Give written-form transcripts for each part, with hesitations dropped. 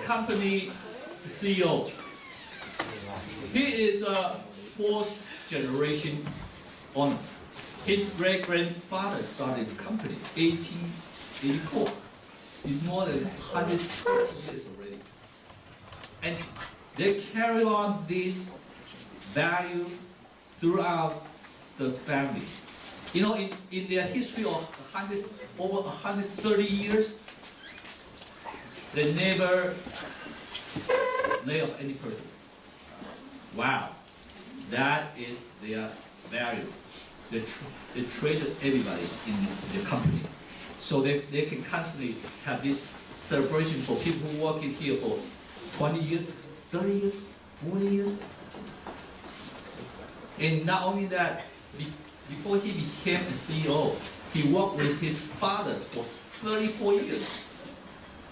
company CEO. He is a fourth generation owner. His great-grandfather started his company in 1884. It's more than 130 years already. And they carry on this value throughout the family. You know, in their history of over 130 years, they never lay off any person. Wow, that is their value. They treated everybody in the company. So they can constantly have this celebration for people who work in here for 20 years, 30 years, 40 years. And not only that, before he became a CEO, he worked with his father for 34 years.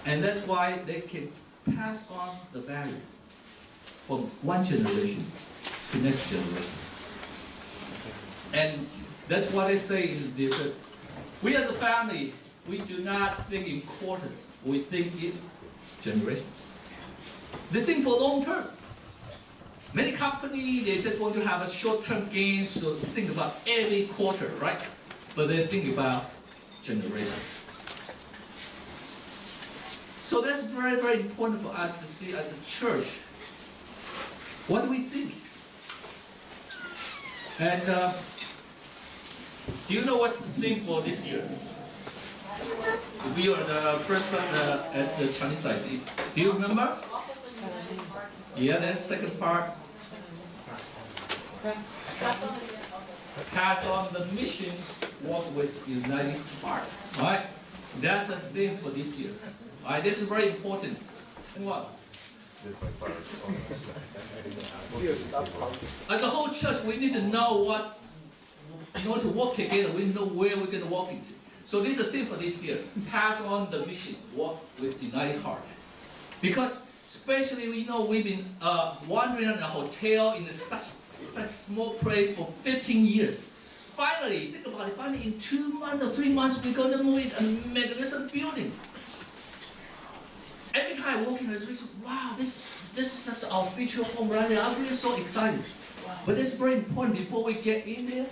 And that's why they can pass on the value from one generation to next generation. And that's why they say in this, we as a family, we do not think in quarters, we think in generations. They think for long term. Many companies, they just want to have a short-term gain, so think about every quarter, right? But they think about generations. So that's very, very important for us to see as a church. What do we think? And do you know what's the theme for this year? We are the person at the Chinese side. Do you remember? Yeah, that's the second part. Pass on the mission, walk with united heart. All right? That's the theme for this year. All right, this is very important. What? As a whole church, we need to know what, in order to work together, we know where we're going to walk into. So this is the theme for this year. Pass on the mission, walk with united heart. Because especially, we know we've been wandering in a hotel in such small place for 15 years. Finally, think about it, finally in 2 months or 3 months, we're going to move in a magnificent building. Every time I walk in, I say, wow, this is such our future home right there. I'm really so excited. But it's very important, before we get in there,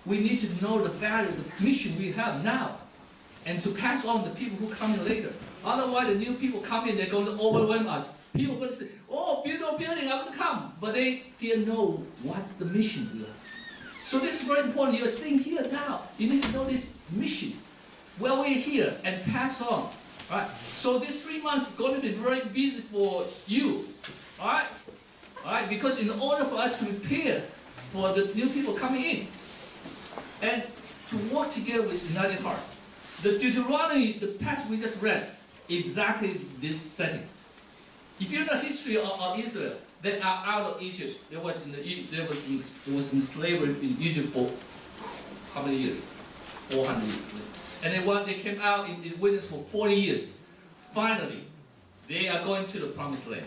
we need to know the value, the mission we have now, and to pass on the people who come in later. Otherwise, the new people come in, they're going to overwhelm us. People are going to say, oh, beautiful building, I'm going to come. But they didn't know what's the mission here. So this is very important. You're staying here now. You need to know this mission. Well, we're here and pass on. Right? So this 3 months is going to be very busy for you. Alright? Alright? Because in order for us to prepare for the new people coming in and to work together with united heart. The Deuteronomy, the passage we just read, exactly this setting. If you know the history of Israel, they are out of Egypt. They was in slavery in Egypt for how many years? 400 years. And then when they came out in wilderness for 40 years, finally, they are going to the promised land.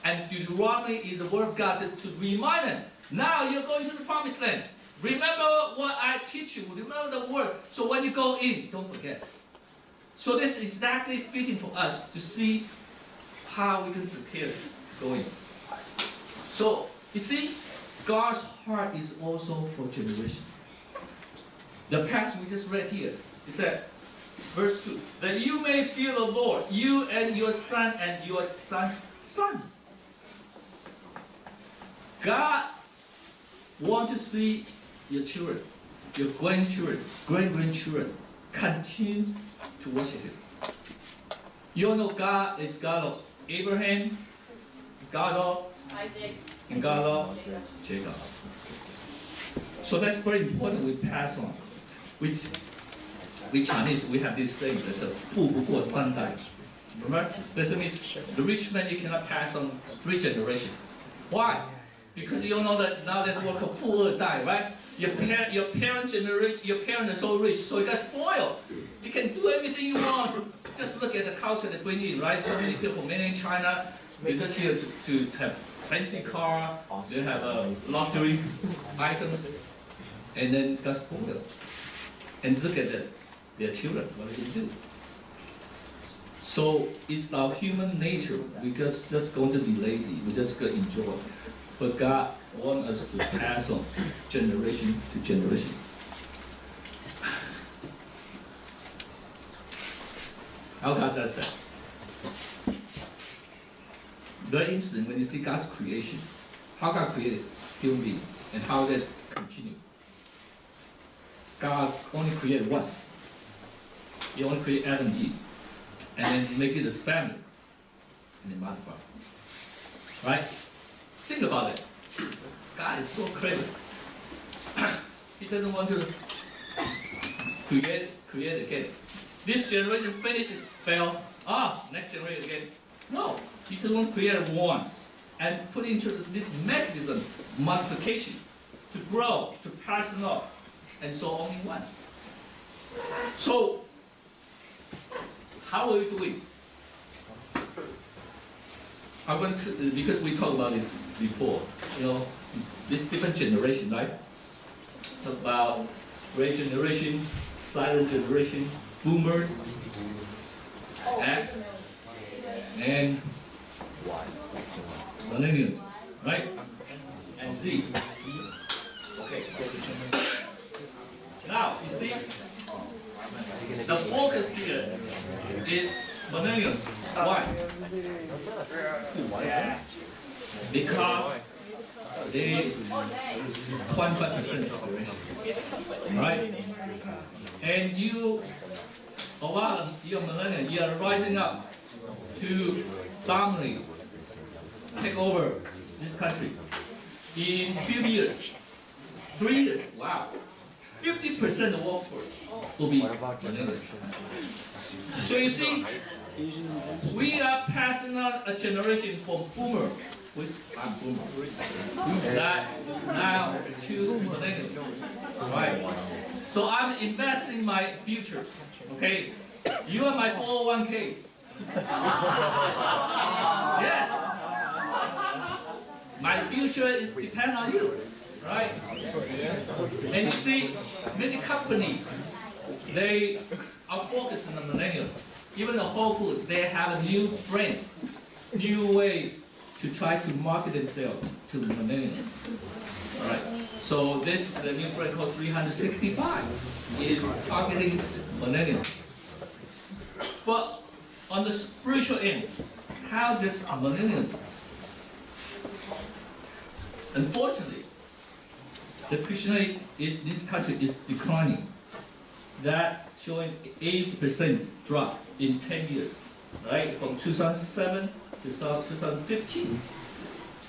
And Deuteronomy is the word of God to remind them, now you're going to the promised land. Remember what I teach you. Remember the word. So when you go in, don't forget. So this is exactly fitting for us to see how we can prepare to go in. So, you see, God's heart is also for generation. The passage we just read here, it said, verse 2, that you may fear the Lord, you and your son and your son's son. God wants to see your children, your grandchildren, great-grandchildren continue to worship Him. You all know God is God of Abraham, God of Isaac, and God of Jacob. So that's very important we pass on. We Chinese, we have this thing that's a 富不过三代. Remember? That means the rich man you cannot pass on 3 generations. Why? Because you all know that now there's what called 富二代, right? Your parent generation, your parents are so rich, so you got spoiled. You can do everything you want. Just look at the culture they bring in, right? So many people, many in China, they're just here to have fancy car, they have luxury items, and then got spoiled. And look at their children, what do they do? So it's our human nature. We just going to be lazy. We just going to enjoy. But God wants us to pass on generation to generation. How God does that? Very interesting when you see God's creation. How God created human beings and how that continue. God only created once. He only created Adam and Eve. And then make it his family. And then multiply. Right? Think about it. God is so clever. He doesn't want to create again. This generation finished, fail. Next generation again. No. He just wants to create it once and put into this mechanism, multiplication, to grow, to pass it on, and so only once. So, how are we doing? I'm going to, because we talked about this before, this different generation, right? About great generation, silent generation, boomers, X, and millennials, right? And Z. Okay. Now, you see, the focus here is millennials. Why? Because they 25% population, right? And a lot of you millennials, you are rising up to dominate, take over this country. In a few years, 3 years, wow, 50% of the workforce will be millennials. So you see, we are passing on a generation from boomer, which I'm boomer, that now to millennials, right? So I'm investing my future, okay? You are my 401k. Yes. My future is depend on you, right? And you see, many companies, they are focusing on millennials. Even the Whole Foods, they have a new brand, new way to try to market themselves to the millennials. All right. So this is the new brand called 365. It's targeting millennials. But on the spiritual end, how does a millennial? Unfortunately, the Christianity in this country is declining. That showing 80% drop in 10 years, right? From 2007 to 2015.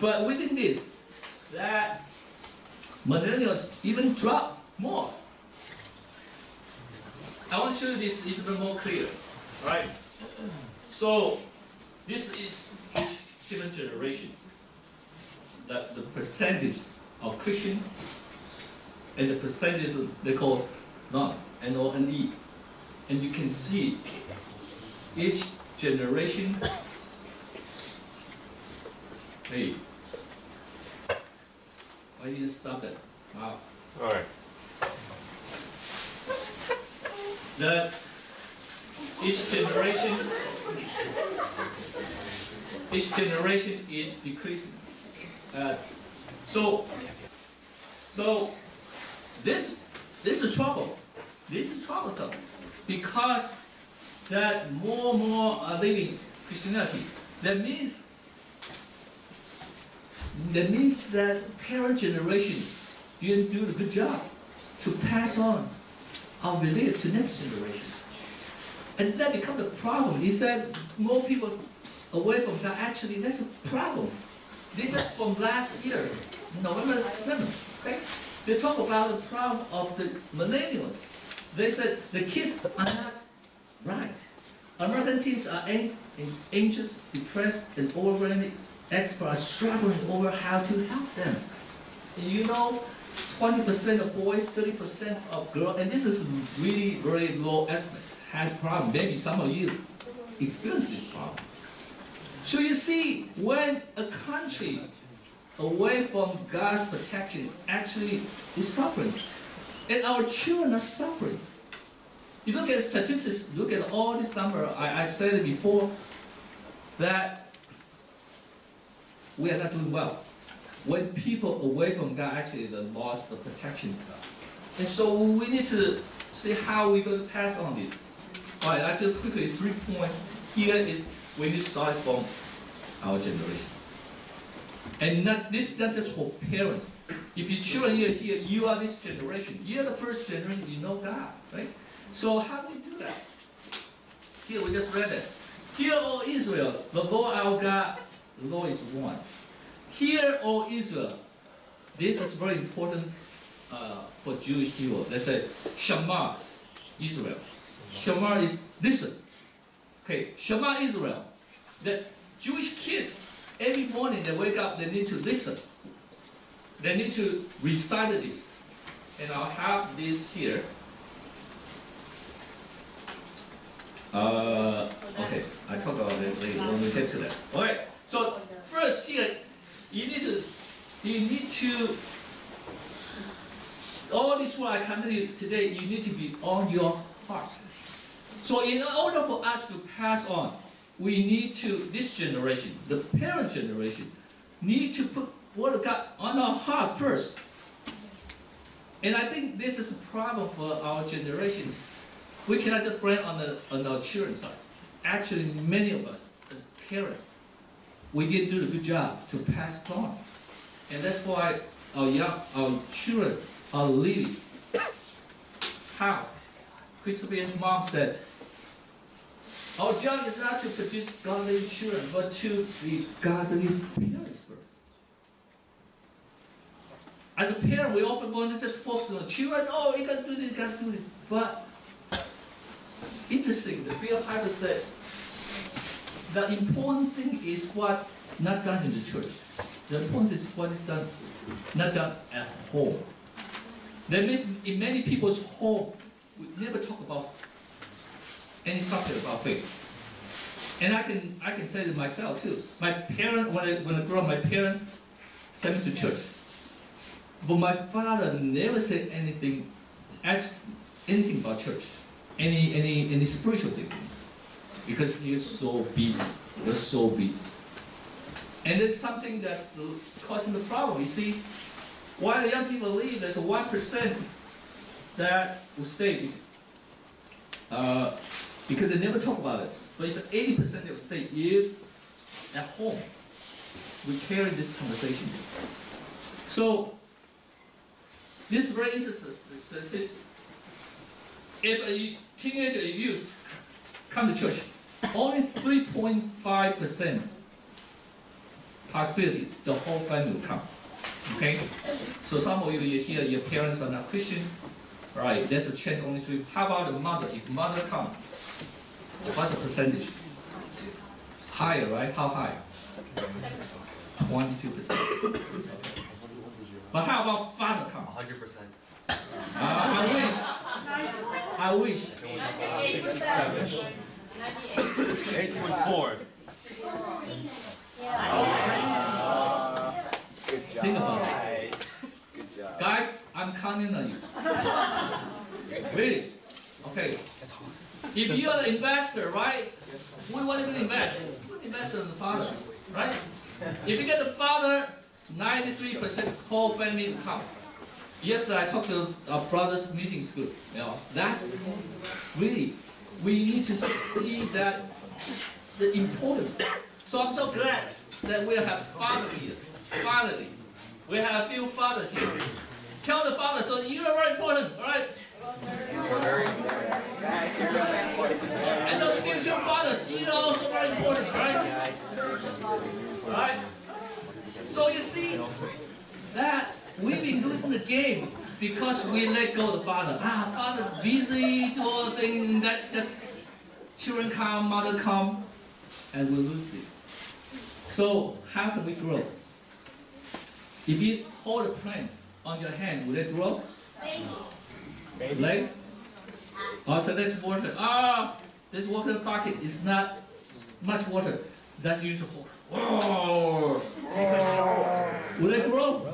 But within this, that millennials even drop more. I want to show you this is even more clear, right? So this is each given generation, that the percentage of Christian and the percentage they call non, N-O-N-E. And you can see each generation, hey, why did you stop it? Wow. All right. That each generation is decreasing. So this is trouble. This is troublesome because that more and more are living Christianity. That means that parent generation didn't do a good job to pass on our belief to next generation. And that becomes the problem, is that more people away from that. Actually, that's a problem. They just from last year, November 7th, okay? They talk about the problem of the millennials. They said the kids are not right. American teens are anxious, depressed, and overwhelmed. Experts are struggling over how to help them. And you know, 20% of boys, 30% of girls, and this is really very low estimate, has problem. Maybe some of you experience this problem. So you see, when a country away from God's protection actually is suffering, and our children are suffering, You look at statistics, look at all this number. I said it before that we are not doing well. When people away from God, actually they lost the protection. And so we need to see how we're going to pass on this. All right, I just quickly 3 points. Here is we need to start from our generation. And this is not just for parents. If your children are here, you are this generation. You're the first generation, you know God, right? So how do we do that? Here, we just read it. Hear, O Israel, the Lord our God, the Lord is one. Hear, O Israel. This is very important for Jewish people. Let's say, Shema, Israel. Shema is listen. Okay, Shema Israel. The Jewish kids, every morning they wake up, they need to listen. They need to recite this. And I'll have this here. Okay, I talk about it later when we get to that. Alright, so first here, you need to, all this what I come to you today, you need to be on your heart. So in order for us to pass on, we need to, this generation, the parent generation, need to put Word of God on our heart first. And I think this is a problem for our generation. We cannot just blame on our children's side. Actually, many of us, as parents, we didn't do a good job to pass it on. And that's why our children are leaving. How? Christopher's mom said, our job is not to produce godly children, but to be godly parents first. As a parent, we often want to just focus on the children. Oh, you gotta do this, you gotta do this. But interesting, the Bill Piper said, the important thing is what not done in the church. The important is what is done, not done at home. That means in many people's home, we never talk about any subject about faith. And I can say it myself too. My parent, when I grew up, my parent sent me to church. But my father never said anything about church, any spiritual thing, because he is so busy. He was so busy, and it's something that's causing the problem. You see, why the young people leave? There's a 1% that will stay because they never talk about it. But it's 80% that will stay if at home we carry this conversation. So. This is very interesting statistic. If a teenager or youth come to church, only 3.5% possibility the whole family will come. Okay? So some of you here, your parents are not Christian, right? There's a chance only 3. How about the mother? If mother comes, what's the percentage? Higher, right? How high? 22%. But how about father come? 100%. I wish. 8.4. Think about it. Good job. Guys, I'm counting on you. Really? Okay. If you are the investor, right? What are you going to invest? You can invest in the father, right? If you get the father, 93% whole family come. Yesterday I talked to our brothers meeting school. You know, that's really, we need to see that the importance. So I'm so glad that we have fathers here. Finally, we have a few fathers here. Tell the fathers, so you are very important, all right? And those future fathers, you are also very important, right? Right? So you see that we've been losing the game because we let go of the father. Father's busy, do all the things, that's just children come, mother come, and we lose this. So how can we grow? If you hold the plants on your hand, will they grow? Late? Also, there's water. This water bucket is not much water. That usually hold. Oh. Will they grow?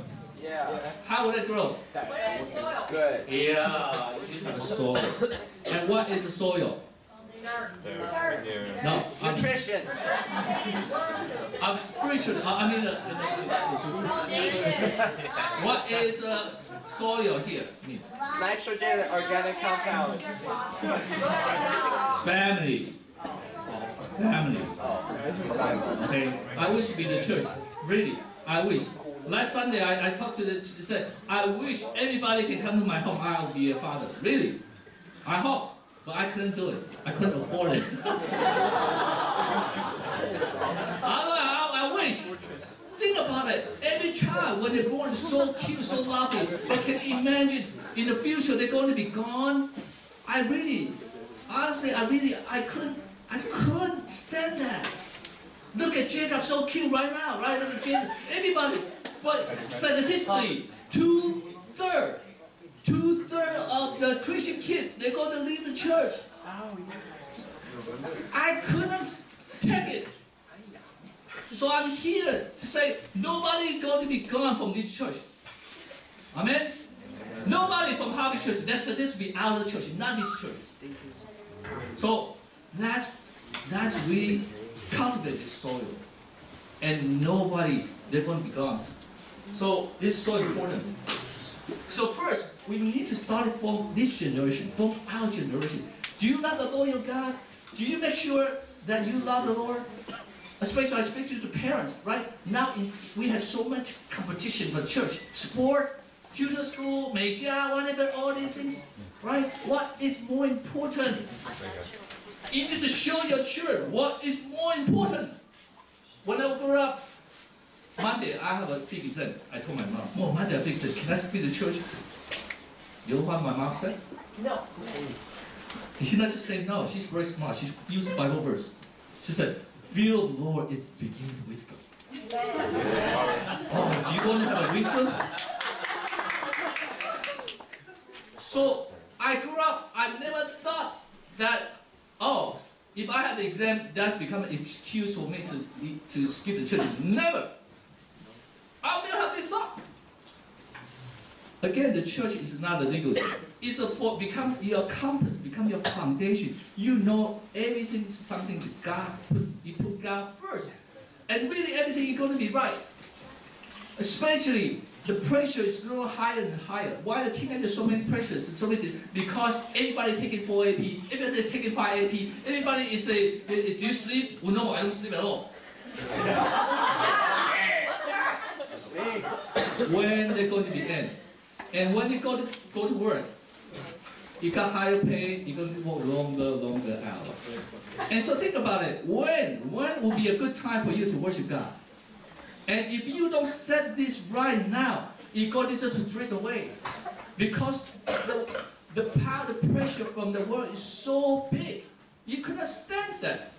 Yeah. How will they grow? Good. Yeah, this is soil. And what is the soil? No, Nutrition. I'm spiritual. What is soil here means? Nitrogen, organic compound. Family. Family. Okay. I wish to be the church. Really, I wish. Last Sunday, I talked to the said, I wish everybody can come to my home. I'll be a father. Really, I hope. But I couldn't do it. I couldn't afford it. I wish. Think about it. Every child, when they're born, is so cute, so lovely. But can you imagine in the future they're going to be gone? Honestly, I couldn't stand that. Look at Jacob, so cute right now, right? Look at Jacob. Everybody. But statistically, two-thirds of the Christian kids, they're going to leave the church. I couldn't take it. So I'm here to say, nobody is going to be gone from this church. Amen? Nobody from Harvey Church, that's statistically out of the church, not this church. So that's really cultivated soil. And nobody, they're going to be gone. So this is so important. So first, we need to start it from this generation, from our generation. Do you love the Lord your God? Do you make sure that you love the Lord? Especially I speak to the parents, right? Now we have so much competition for church, sport, tutor school, 美家, whatever, all these things, right? What is more important? You need to show your children what is more important. When I grew up, Monday I have a big exam. I told my mom, "Oh, Monday I have a big exam. Can I speak to the church?" You know what my mom said? No. She not just say no. She's very smart. She used Bible verse. She said, "Fear of the Lord is begins wisdom." Oh, do you want to have a wisdom? So I grew up. I never thought that. Oh, if I had the exam, that's become an excuse for me to skip the church. Never. I'll never have this thought. Again, the church is not a legal thing. It's become your compass, become your foundation. You know everything is something that God put. You put God first, and really everything is going to be right. Especially the pressure is a little higher and higher. Why the teenagers so many pressures and so many things? Because everybody taking 4 AP, everybody is taking 5 AP, everybody is saying, "Do you sleep?" Well, no, I don't sleep at all. When they're going to be end, and when they go to work, you got higher pay, you're going to work longer hours. And so think about it. When will be a good time for you to worship God? And if you don't set this right now, you're going to just drift away. Because the power, the pressure from the world is so big. You cannot stand that.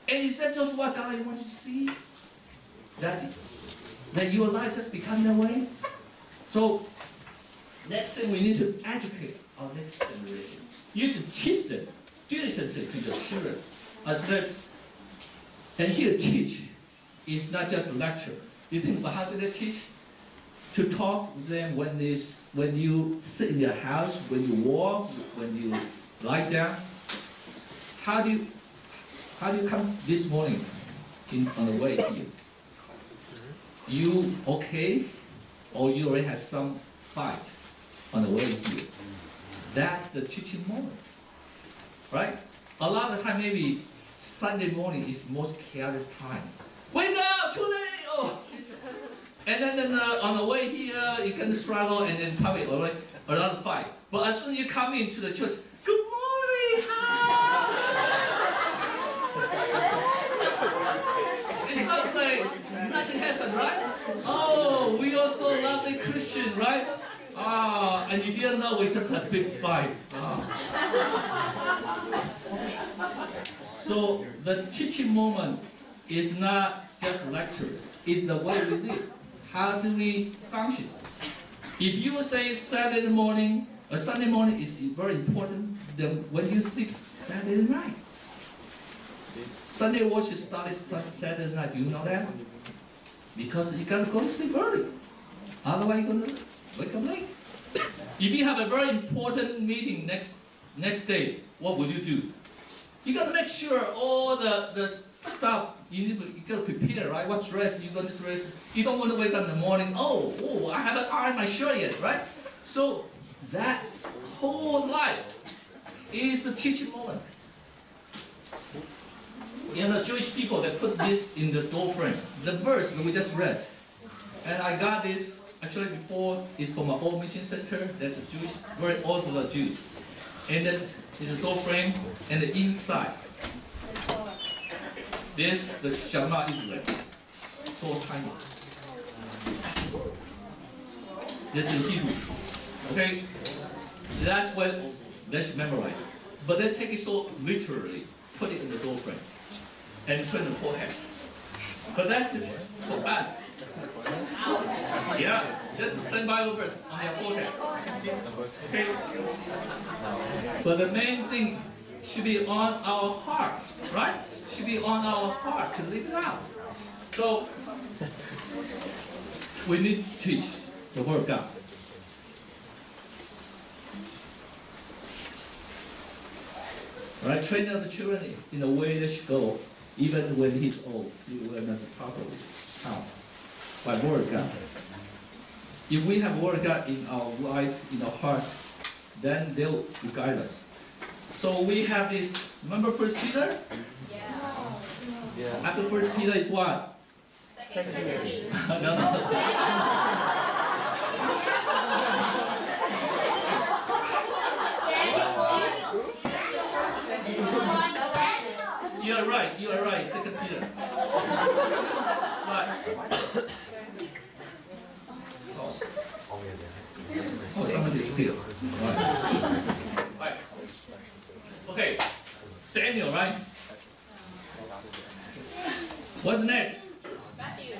And is that just what God wants you to see? That your life just become that way? So, next thing we need to educate our next generation. You should teach them diligently to your children. And here teach is not just a lecture. You think about how do they teach? To talk with them when you sit in your house, when you walk, when you lie down. How do you come this morning on the way here? You okay? Or you already had some fight on the way here? That's the teaching moment, right? A lot of the time, maybe Sunday morning is most chaotic time. Wake up, too late! Oh, and then on the way here, you can struggle and then probably another fight. But as soon as you come into the church, good morning, hi! It sounds like nothing happened, right? Oh, we are so lovely Christian, right? Ah, and you didn't know we just had a big fight. Ah. So the teaching moment is not just lecture, it's the way we live. How do we function? If you say Saturday morning, or Sunday morning is very important, then when you sleep Saturday night. Sunday worship started Saturday night, do you know that? Because you gotta go to sleep early. Otherwise you're gonna wake up late. If you have a very important meeting next next day, what would you do? You gotta make sure all the stuff you gotta prepare, right? What dress you gonna dress? You don't want to wake up in the morning. Oh, I haven't ironed my shirt yet, right? So that whole life is a teaching moment. You know, Jewish people that put this in the door frame. The verse that we just read, and I got this actually before. It's from an old mission center. That's a Jewish, very Orthodox Jews, and that is a door frame, and the inside. This, the Shema Israel, so tiny. This is Hebrew, okay? That's what they should memorize. But they take it so literally, put it in the door frame, and put it in the forehead. But that's just for us. Yeah, that's the same Bible verse on your forehead. Okay? But the main thing should be on our heart, right? Should be on our heart to live it out. So we need to teach the Word of God. Right? Training of the children in the way they should go, even when he's old, he will not properly. How? By Word of God. If we have Word of God in our life, in our heart, then they'll guide us. So we have this, remember 1 Peter? Yeah. After 1 Peter is what? 2 Peter. You are right, 2 Peter. Right. Oh, somebody is here. Right. Okay, Daniel, right? What's next? Matthew.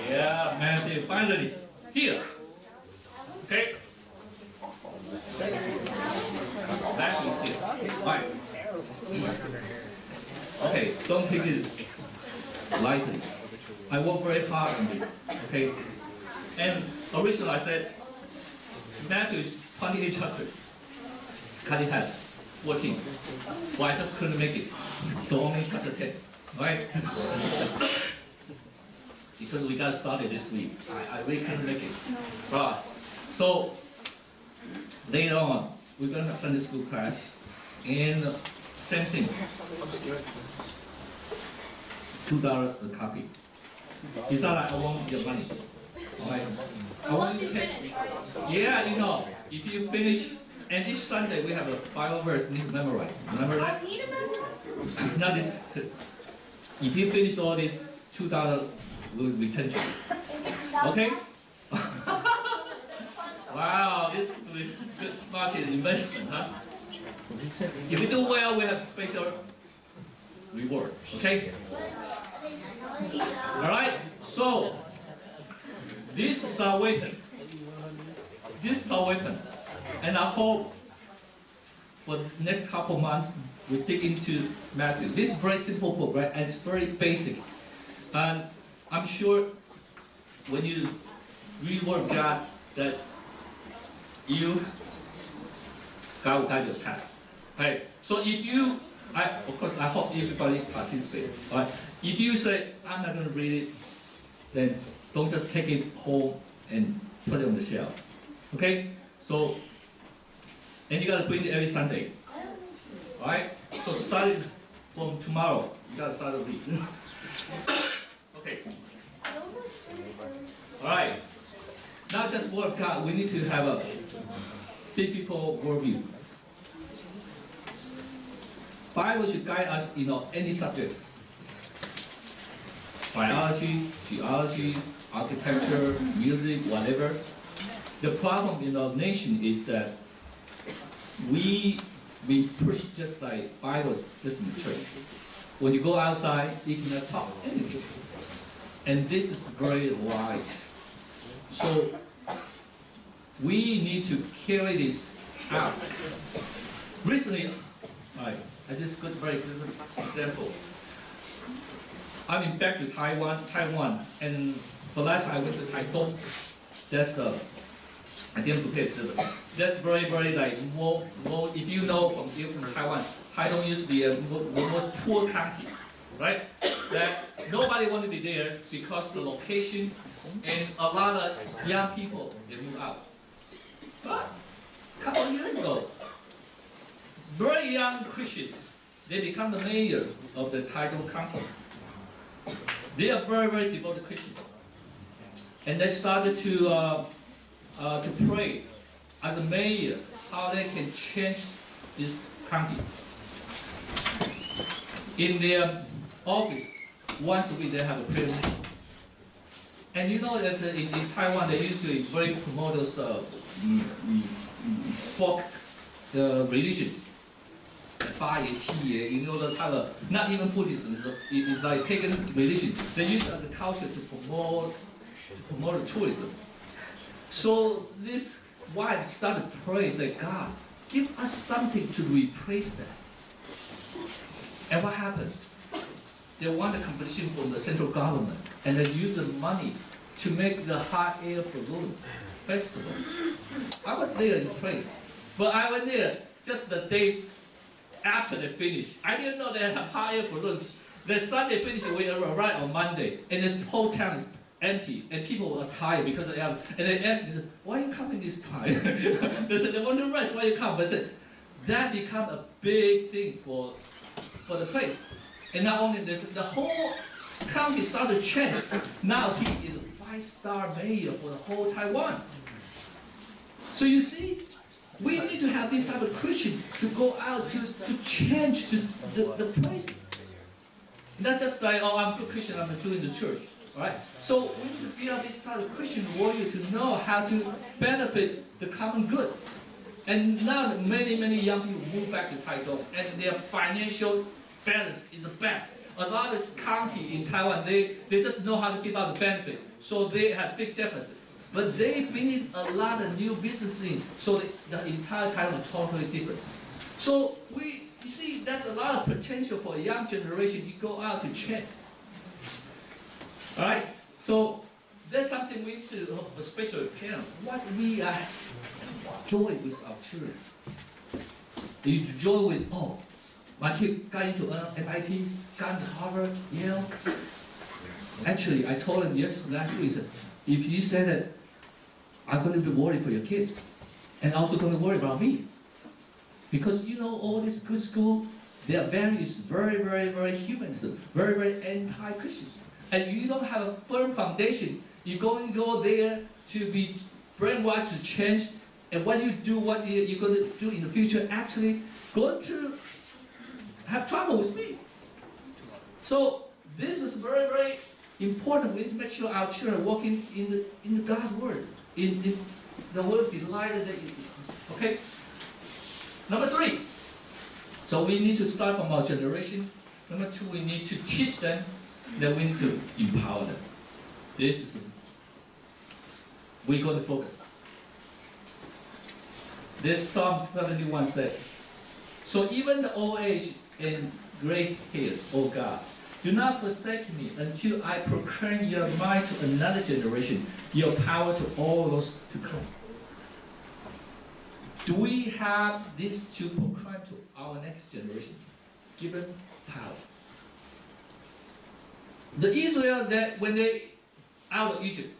Yeah, Matthew, finally. Here. Okay? Matthew is here. Right. Okay, don't take it lightly. I work very hard on this. Okay? And originally I said, Matthew is 28 chapters. Cut it half, 14. Well, I just couldn't make it. So only chapter 10. Right? Because we got started this week. I really couldn't make it. Right. So later on, we're going to have Sunday school class. And same thing. $2 a copy. It's not like I want your money. Alright? I want you to test. Yeah, you know, if you finish, and each Sunday we have a Bible verse you need to memorize. Remember that? Not this. If you finish all this, $2 will return to you. Okay? Wow, this is good smart investment, huh? If you do well, we have special reward. Okay? Alright? So, this is our weapon. This is our weapon. And I hope for the next couple months we dig into Matthew. This is a very simple book, right? And it's very basic. And I'm sure when you read Word of God that God will guide your path. Right? So if you, of course I hope everybody participates. Right? If you say, I'm not going to read it, then don't just take it home and put it on the shelf. Okay? So, and you got to bring it every Sunday. Alright? So starting from tomorrow, you got to start to read. Okay. Alright. Not just Word of God, we need to have a biblical worldview. Bible should guide us in any subject. Biology, geology, architecture, music, whatever. The problem in our nation is that we push just like Bible just in the church. When you go outside, you cannot talk anything. And this is very wide. So we need to carry this out. Recently, I just got a very good example. I've been back to Taiwan, and the last I went to Taitung. That's I didn't prepare silver. That's very, very like more. If you know from Taiwan, Taiwan used to be a most poor county, right? That nobody wanted to be there because the location and a lot of young people they move out. But a couple of years ago, very young Christians they become the mayor of the Taiwan county. They are very, very devoted Christians, and they started to pray as a mayor how they can change this county. In their office, once a week they have a prayer meeting. And you know that in Taiwan they usually very promote those folk religions. 八爷, 七爷, you know the type of, not even Buddhism, it's like pagan religion. They use it as a culture to promote tourism. So this wife started praying, say, God, give us something to replace that. And what happened? They won the competition from the central government, and they used the money to make the hot air balloon festival. I was there in place, but I went there just the day after they finished. I didn't know they have hot air balloons. The Sunday finished, we arrived on Monday, and this whole town is empty, and people were tired because they have. And they asked me, "Why are you coming this time?" They said they want to rest. Why you come? But I said that become a big thing for the place, and not only the whole county started to change. Now he is a 5-star mayor for the whole Taiwan. So you see, we need to have this type of Christian to go out to change the place. Not just like, oh, I'm a good Christian, I'm doing the church. Right? So we need to build this type of Christian warrior to know how to benefit the common good. And now many, many young people move back to Taiwan, and their financial balance is the best. A lot of counties in Taiwan, they just know how to give out the benefit, so they have big deficit. But they bring in a lot of new business in, so the entire Taiwan is totally different. So you see, that's a lot of potential for a young generation. You go out to check. All right, so that's something we need to, especially parents, what we enjoy with our children. You enjoy with, oh, my kid got into MIT, got into Harvard, Yale. Actually, I told him last week, if you say that, I'm going to be worried for your kids, and also going to worry about me. Because you know, all this good school, their values very, very, very humanism, very, very anti-Christians. And you don't have a firm foundation, you're going to go there to be brainwashed to change, and what you do, what you're going to do in the future, actually going to have trouble with me. So this is very, very important. We need to make sure our children are walking in the God's word, in the word delighted that you. Okay. Number 3. So we need to start from our generation. Number 2, we need to teach them. Then we need to empower them. This is we're going to focus. This Psalm 71 says, so even the old age and gray hairs, O God, do not forsake me until I proclaim your might to another generation, your power to all those to come. Do we have this to proclaim to our next generation? Given power. The Israel that when they out of Egypt,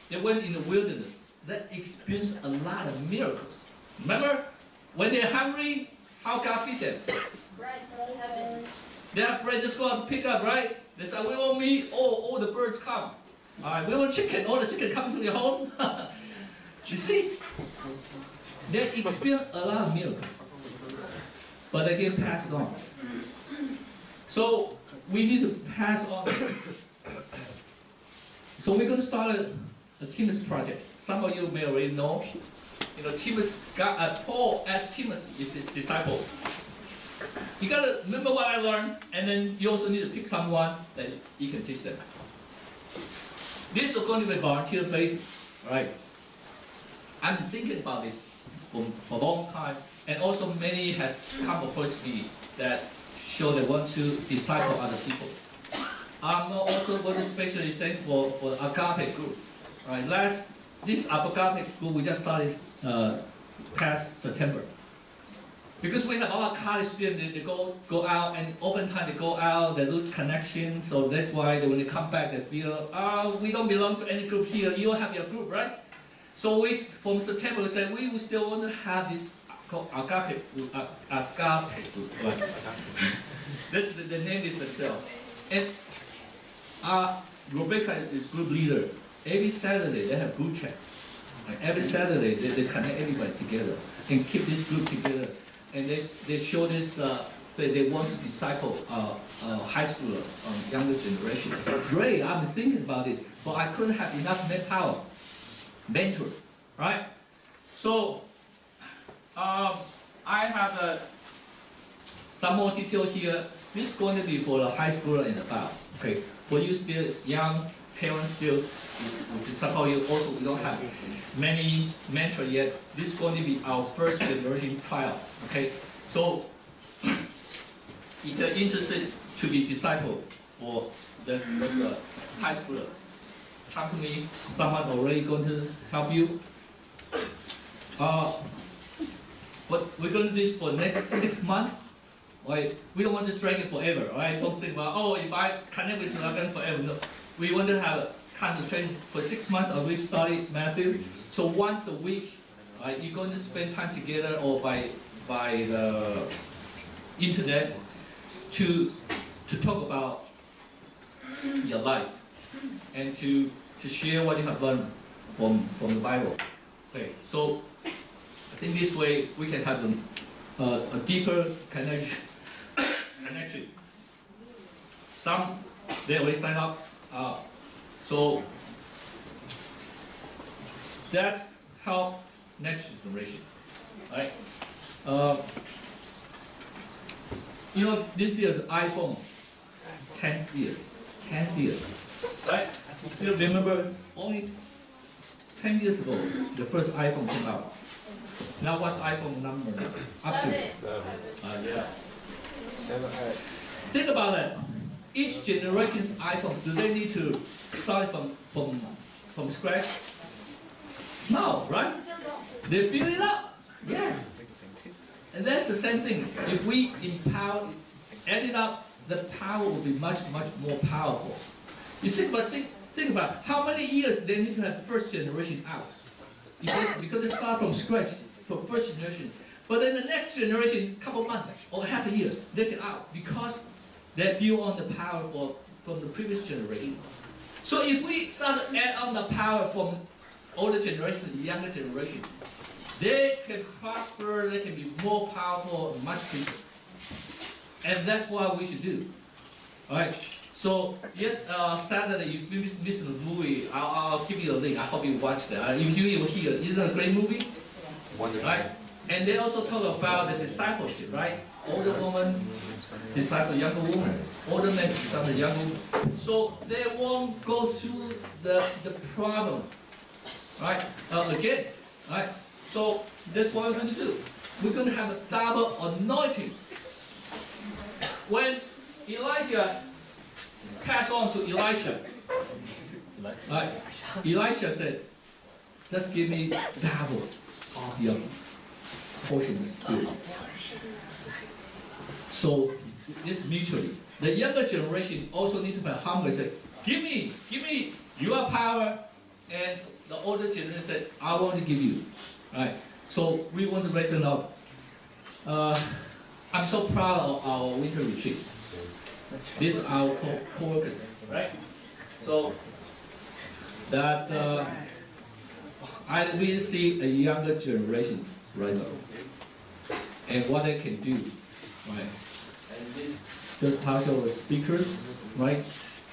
they went in the wilderness, they experienced a lot of miracles. Remember, when they're hungry, how God feed them? Bread from heaven. They have bread, just go out to pick up, right? They say, we want meat, all the birds come. We want chicken, all the chicken come to their home. You see? They experience a lot of miracles, but they get passed on. So we need to pass on. So we're going to start a Timothy project. Some of you may already know. You know, Paul asked Timothy is his disciple. You got to remember what I learned, and then you also need to pick someone that you can teach them. This is going to be volunteer based, right? I've been thinking about this for a long time, and also many has come approach me that show they want to disciple other people. I'm also going to especially thankful for Agape group. Right, this Agape group we just started past September. Because we have a lot of college students, they go out, and oftentimes they go out, they lose connection, so that's why when they come back, they feel, oh, we don't belong to any group here, you have your group, right? So we, from September, we said we still want to have this called agape group, right? That's the name is itself. And Rebecca is group leader. Every Saturday, they have group chat. Like every Saturday, they connect everybody together and keep this group together. And they show this, say they want to disciple high schooler, younger generation. It's great, I was thinking about this, but I couldn't have enough manpower, mentor, right? So, I have some more detail here. This is going to be for the high schooler and above, okay? For you still young, parents still, we disciple you also, we don't have many mentors yet. This is going to be our first generation trial. Okay, so if you're interested to be discipled for the high schooler, come to me. Someone already going to help you. But we're going to do this for the next 6 months. Right? We don't want to drag it forever. Right? Don't think about, oh, if I connect with you again forever. No, we want to have a concentration for 6 months. We study Matthew. So once a week, you're going to spend time together or by the internet to talk about your life and to share what you have learned from the Bible. Okay, so I think this way we can have a deeper connection. Some they already sign up, so that's how next generation, right? You know, this year's iPhone, 10th year, right? You still remember only 10 years ago, the first iPhone came out. Now what's iPhone number now? Up to? Yeah. Think about it. Each generation's iPhone, do they need to start from scratch? No, right? They build it up. Yes. And that's the same thing. If we empower, add it up, the power will be much, much more powerful. You think about how many years they need to have first generation out. Because they start from scratch for first generation. But then the next generation, couple months or half a year, they get out because they build on the power from the previous generation. So if we start to add on the power from older generation, younger generation, they can prosper, they can be more powerful, much quicker. And that's what we should do. Alright, so yes, Saturday, if you missed the movie, I'll give you a link. I hope you watch that. If you were here, isn't it a great movie? Wonderful. Right? And they also talk about the discipleship, right? Older woman disciple younger woman, older men disciple younger woman. So they won't go through the problem, right? Again, right? So that's what we're going to do. We're going to have a double anointing. When Elijah passed on to Elisha, right? Elisha said, just give me double of your portion of spirit. So this mutually. The younger generation also need to be humble and say, give me your power, and the older generation said, I want to give you. Right? So we want to raise them up. I'm so proud of our winter retreat. These are our co-workers, right? So that I really see a younger generation rise up and what they can do, right? And this just partial speakers, right?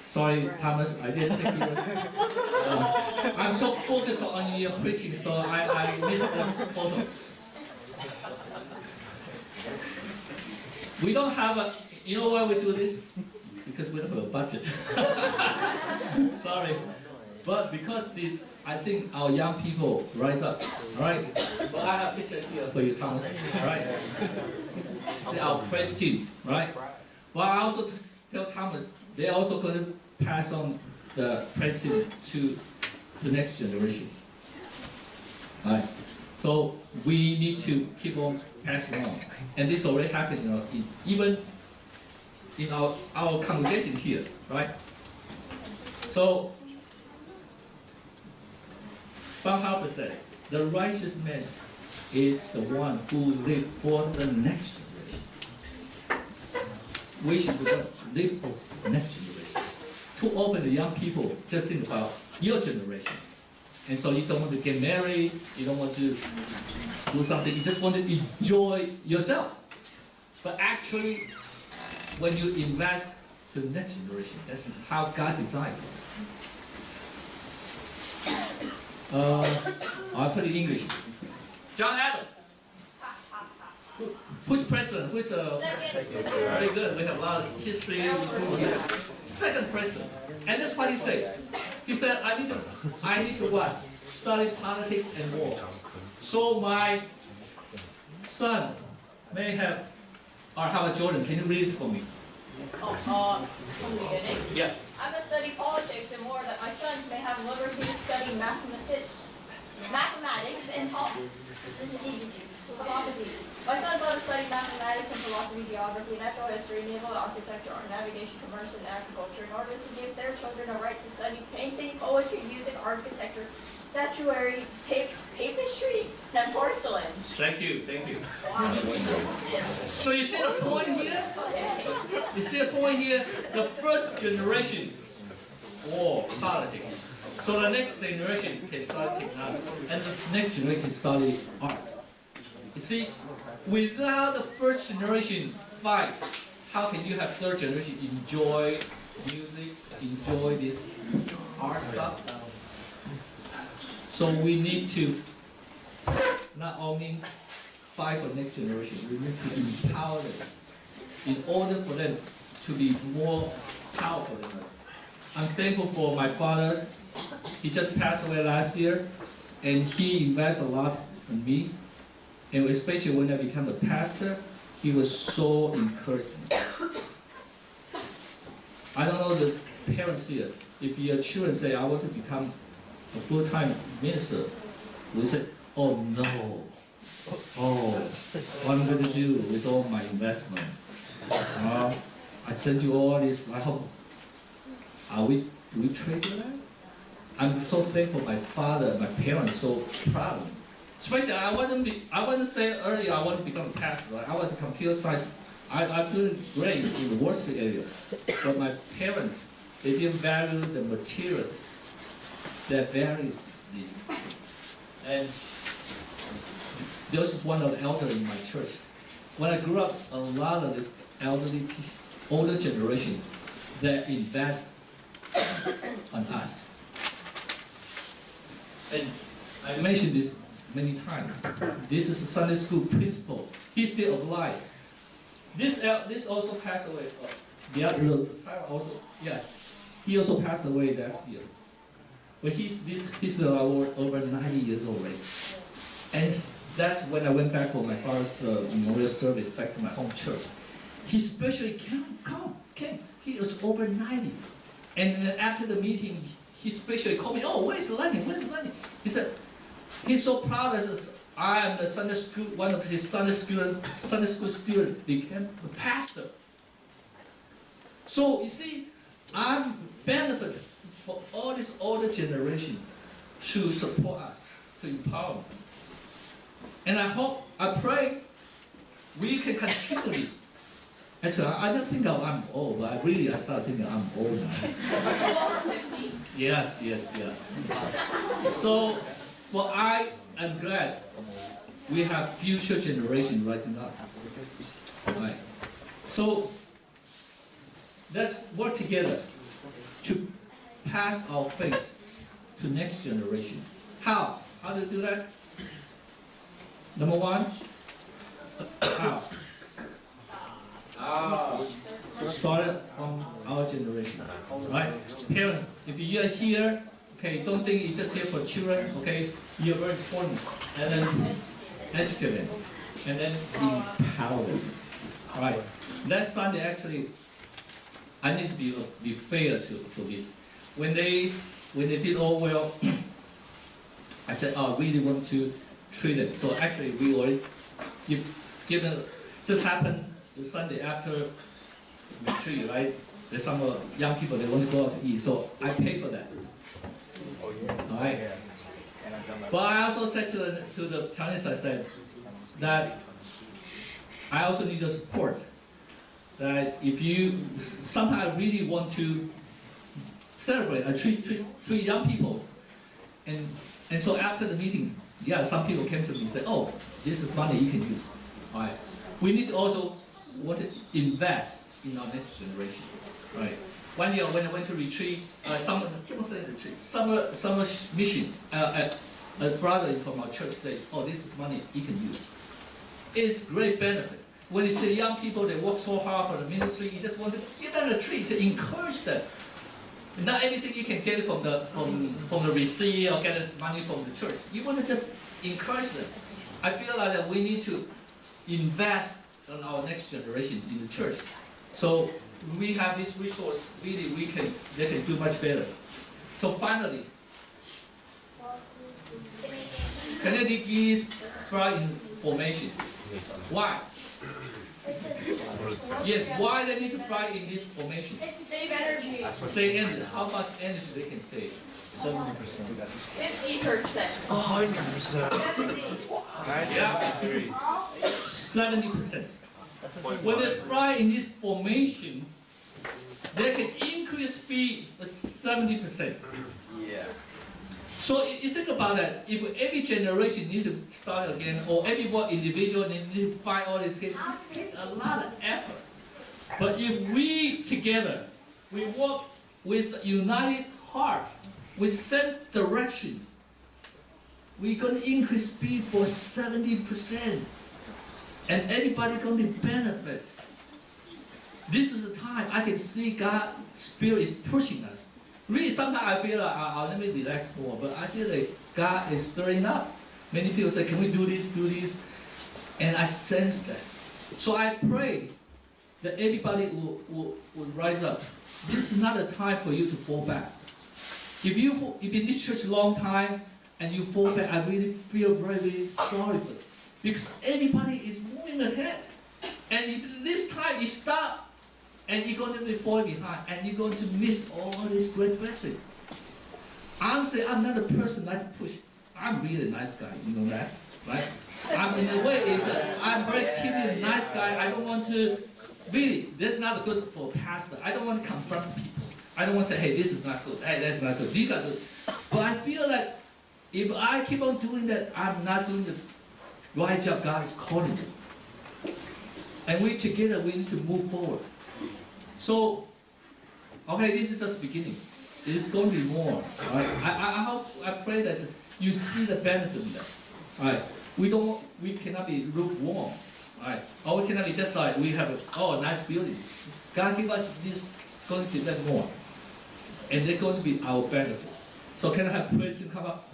Sorry, Thomas, I didn't take yours. I'm so focused on your preaching, so I missed the photo. We don't have a, you know why we do this? Because we don't have a budget. Sorry. But because this, I think our young people rise up, all right? But I have a picture here for you, Thomas, all right? See our praise team, right? But I also tell Thomas, they're also going to pass on the praise team to the next generation. All right. So we need to keep on passing on. And this already happened, even in our congregation here, right? So, Bonhoeffer said, the righteous man is the one who lives for the next generation. We should live for the next generation. Too often the young people just think about your generation. And so you don't want to get married, you don't want to do something, you just want to enjoy yourself. But actually, when you invest to the next generation, that's how God designed it. I'll put it in English. John Adams. Which president? Which very good. We have a lot of history. Second president. And that's what he said. He said, I need to what? Study politics and war. So my son may have, or how about Jordan? Can you read this for me? From the beginning. Yeah. I'm going to study politics and more that my sons may have liberty to study mathematics and philosophy. My sons ought to study mathematics and philosophy, geography, natural history, naval architecture, art, navigation, commerce, and agriculture in order to give their children a right to study painting, poetry, music, architecture, statuary, tapestry, and porcelain. Thank you. Wow. So you see the point here? You see the point here? The first generation, war, politics. So the next generation can study technology, and the next generation can study arts. You see, without the first generation fight, how can you have third generation enjoy music, enjoy this art stuff? So we need to not only fight for next generation, we need to empower them in order for them to be more powerful than us. I'm thankful for my father. He just passed away last year, and he invested a lot in me. And especially when I became a pastor, he was so encouraging. I don't know the parents here. If your children say, I want to become a full-time minister, we say, oh no. Oh, what am I going to do with all my investment? I send you all this, I hope. Do we trade for that? I'm so thankful my father, my parents, so proud of me. Especially, I wasn't saying earlier I want to become a pastor. Right? I was a computer science. I'm doing great in the worst area. But my parents, they didn't value the material. They value this. And there was one of the elders in my church. When I grew up, a lot of this elderly, older generation, they invest on us. And I mentioned this many times. This is a Sunday school principal. He's still alive. This also passed away. The other also, yeah, he also passed away last year. But he's over 90 years old already. And that's when I went back for my father's memorial service back to my home church. He especially came. He was over 90. And then after the meeting, he especially called me, oh, where's Lenny? He said, he's so proud as I am the Sunday school, one of his Sunday school students became a pastor. So you see, I'm benefited for all this older generation to support us, to empower me. And I pray we can continue this. Actually, I don't think I'm old, but I started thinking I'm old now. Yes. So, well, I am glad we have future generation rising up. Right. So, let's work together to pass our faith to next generation. How? How to do that? Number one, how? Started from our generation, right? Parents, if you're here, okay, don't think you're just here for children, okay? You're very important, and then educate them, and then empower them, right? Last Sunday, actually, I need to be fair to this. When they did all well, I said, oh, I really want to treat them. So actually, we already given just happened the Sunday after retreat, right? There's some young people they want to go out to eat, so I pay for that. All right. But I also said to the Chinese, I said that I also need your support. That if you somehow really want to celebrate and treat young people, and so after the meeting, yeah, some people came to me and said, "Oh, this is money you can use." All right. We need to also want to invest in our next generation. Right. One year when I went to retreat, summer mission, a brother from our church said, "Oh, this is money you can use." It's great benefit. When you see young people, they work so hard for the ministry, you just want to give them a treat to encourage them. Not everything you can get from the receipt or get money from the church. You want to just encourage them. I feel like that we need to invest in our next generation in the church. So we have this resource, really they can do much better. So finally, Kennedy geese fly in formation. Why? Yes, why they need to fly in this formation? Save energy. Save energy. How much energy they can save? 70%. 50%. 100%. Yeah, 70%. When they fly in this formation, they can increase speed by 70%. Yeah. So you think about that, if every generation needs to start again, or every one individual needs to fight all this, it takes a lot of effort. But if we together, we work with united heart, with same direction, we're going to increase speed for 70%. And everybody going to benefit. This is the time I can see God's Spirit is pushing us. Really, sometimes I feel like, let me relax more, but I feel like God is stirring up. Many people say, can we do this, do this? And I sense that. So I pray that everybody will rise up. This is not a time for you to fall back. If you've been in this church a long time and you fall back, I really feel very, very sorry for you. Because everybody is moving ahead. And if this time you stop, and you're going to be falling behind, and you're going to miss all this great blessing. Honestly, I'm not a person like to push. I'm really a nice guy, you know that, right? I'm in a way, I'm very timid, nice guy. I don't want to, really, that's not good for a pastor. I don't want to confront people. I don't want to say, hey, this is not good, hey, that's not good, these are good. But I feel that if I keep on doing that, I'm not doing the right job God is calling me. And we together, we need to move forward. So, okay, this is just the beginning. It is going to be more. Right? I pray that you see the benefit of that. Right? We cannot be lukewarm. Right? Or we cannot be just like we have a nice building. God give us this, going to give them more, and they're going to be our benefit. So can I have praise come up?